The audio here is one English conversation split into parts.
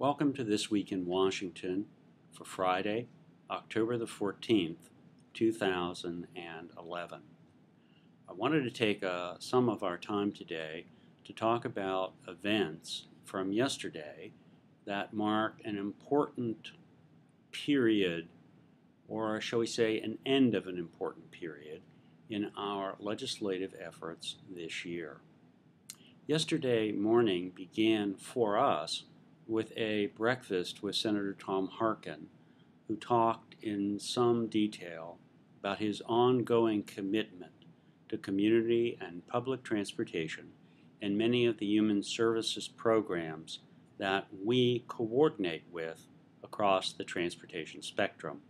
Welcome to This Week in Washington for Friday, October the 14th, 2011. I wanted to take some of our time today to talk about events from yesterday that mark an important period, or shall we say an end of an important period, in our legislative efforts this year. Yesterday morning began for us with a breakfast with Senator Tom Harkin, who talked in some detail about his ongoing commitment to community and public transportation and many of the human services programs that we coordinate with across the transportation spectrum.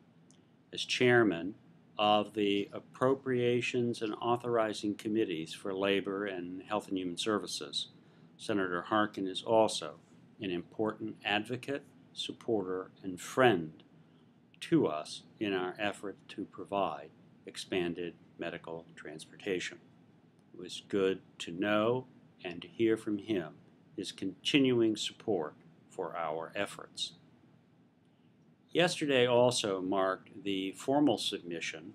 As chairman of the Appropriations and Authorizing Committees for Labor and Health and Human Services, Senator Harkin is also an important advocate, supporter, and friend to us in our effort to provide expanded medical transportation. It was good to know and to hear from him his continuing support for our efforts. Yesterday also marked the formal submission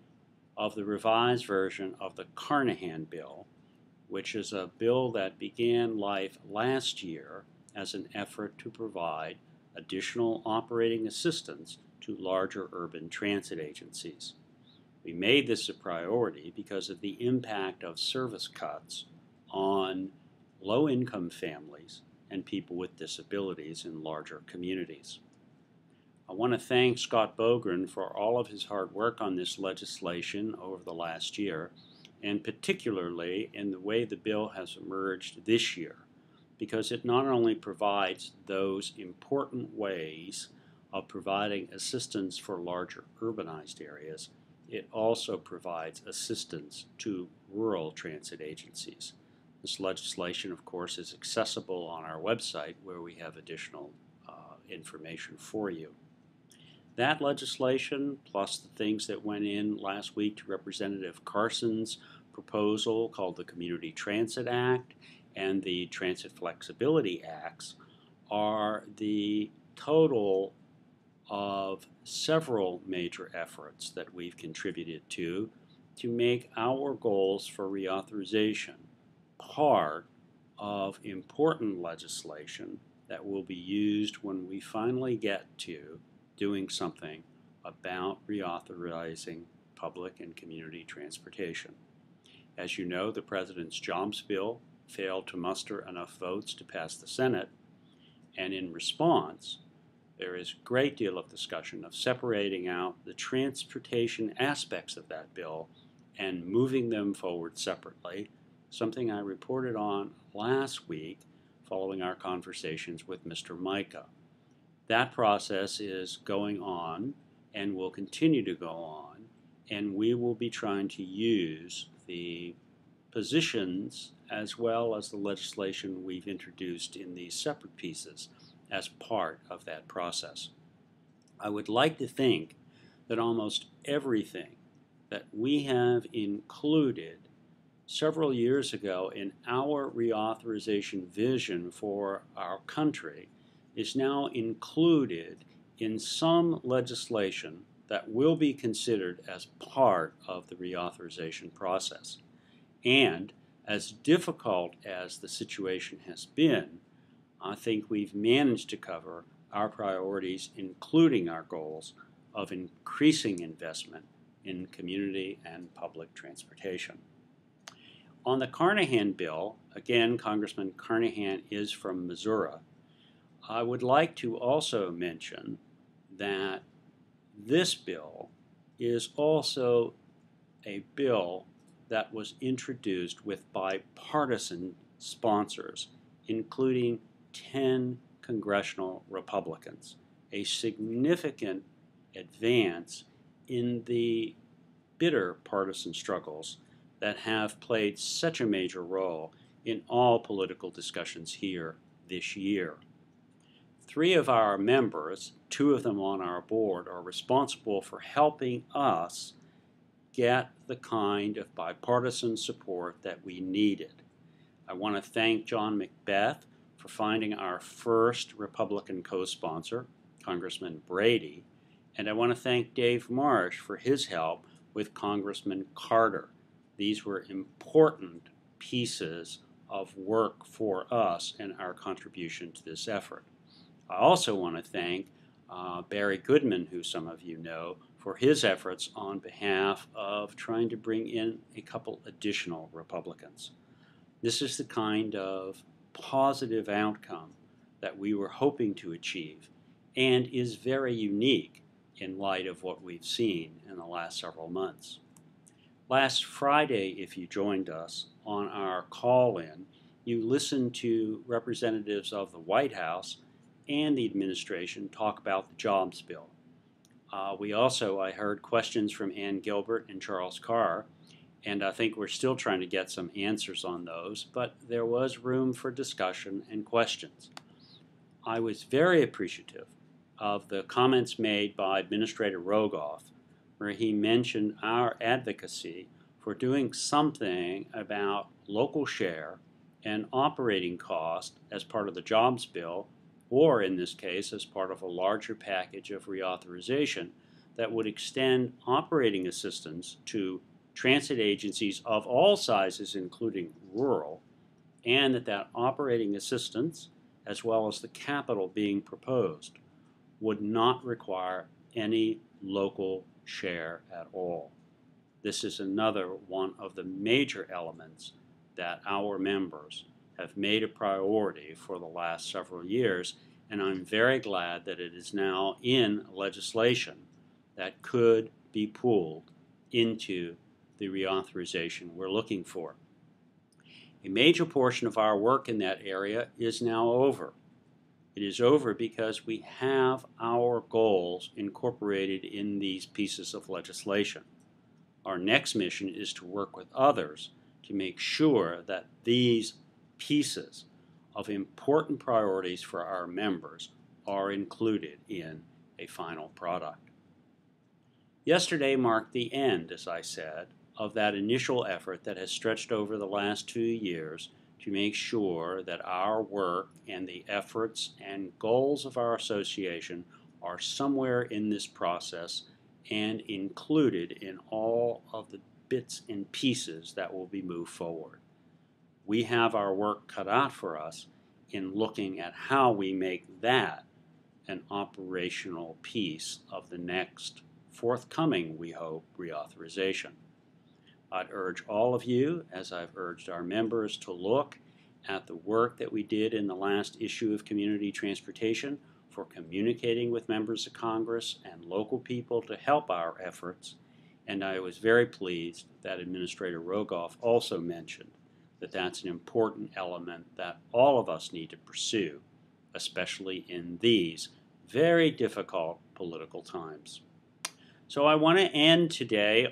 of the revised version of the Carnahan bill, which is a bill that began life last year as an effort to provide additional operating assistance to larger urban transit agencies. We made this a priority because of the impact of service cuts on low-income families and people with disabilities in larger communities. I want to thank Scott Bogren for all of his hard work on this legislation over the last year, and particularly in the way the bill has emerged this year, because it not only provides those important ways of providing assistance for larger urbanized areas, it also provides assistance to rural transit agencies. This legislation, of course, is accessible on our website, where we have additional information for you. That legislation, plus the things that went in last week to Representative Carson's proposal called the Community Transit Act and the Transit Flexibility Acts, are the total of several major efforts that we've contributed to make our goals for reauthorization part of important legislation that will be used when we finally get to doing something about reauthorizing public and community transportation. As you know, the President's Jobs Bill failed to muster enough votes to pass the Senate, and in response, there is a great deal of discussion of separating out the transportation aspects of that bill and moving them forward separately, something I reported on last week following our conversations with Mr. Micah. That process is going on and will continue to go on, and we will be trying to use the positions as well as the legislation we've introduced in these separate pieces as part of that process. I would like to think that almost everything that we have included several years ago in our reauthorization vision for our country is now included in some legislation that will be considered as part of the reauthorization process. And as difficult as the situation has been, I think we've managed to cover our priorities, including our goals of increasing investment in community and public transportation. On the Carnahan bill, again, Congressman Carnahan is from Missouri. I would like to also mention that this bill is also a bill that was introduced with bipartisan sponsors, including 10 congressional Republicans, a significant advance in the bitter partisan struggles that have played such a major role in all political discussions here this year. 3 of our members, 2 of them on our board, are responsible for helping us get the kind of bipartisan support that we needed. I want to thank John Macbeth for finding our first Republican co-sponsor, Congressman Brady, and I want to thank Dave Marsh for his help with Congressman Carter. These were important pieces of work for us and our contribution to this effort. I also want to thank Barry Goodman, who some of you know, for his efforts on behalf of trying to bring in a couple additional Republicans. This is the kind of positive outcome that we were hoping to achieve and is very unique in light of what we've seen in the last several months. Last Friday, if you joined us on our call-in, you listened to representatives of the White House and the administration talk about the jobs bill. I heard questions from Ann Gilbert and Charles Carr, and I think we're still trying to get some answers on those, but there was room for discussion and questions. I was very appreciative of the comments made by Administrator Rogoff, where he mentioned our advocacy for doing something about local share and operating cost as part of the jobs bill, or in this case as part of a larger package of reauthorization that would extend operating assistance to transit agencies of all sizes, including rural, and that operating assistance, as well as the capital being proposed, would not require any local share at all. This is another one of the major elements that our members have made a priority for the last several years, and I'm very glad that it is now in legislation that could be pooled into the reauthorization we're looking for. A major portion of our work in that area is now over. It is over because we have our goals incorporated in these pieces of legislation. Our next mission is to work with others to make sure that these pieces of important priorities for our members are included in a final product. Yesterday marked the end, as I said, of that initial effort that has stretched over the last 2 years to make sure that our work and the efforts and goals of our association are somewhere in this process and included in all of the bits and pieces that will be moved forward. We have our work cut out for us in looking at how we make that an operational piece of the next forthcoming, we hope, reauthorization. I'd urge all of you, as I've urged our members, to look at the work that we did in the last issue of Community Transportation for communicating with members of Congress and local people to help our efforts. And I was very pleased that Administrator Rogoff also mentioned that that's an important element that all of us need to pursue, especially in these very difficult political times. So I want to end today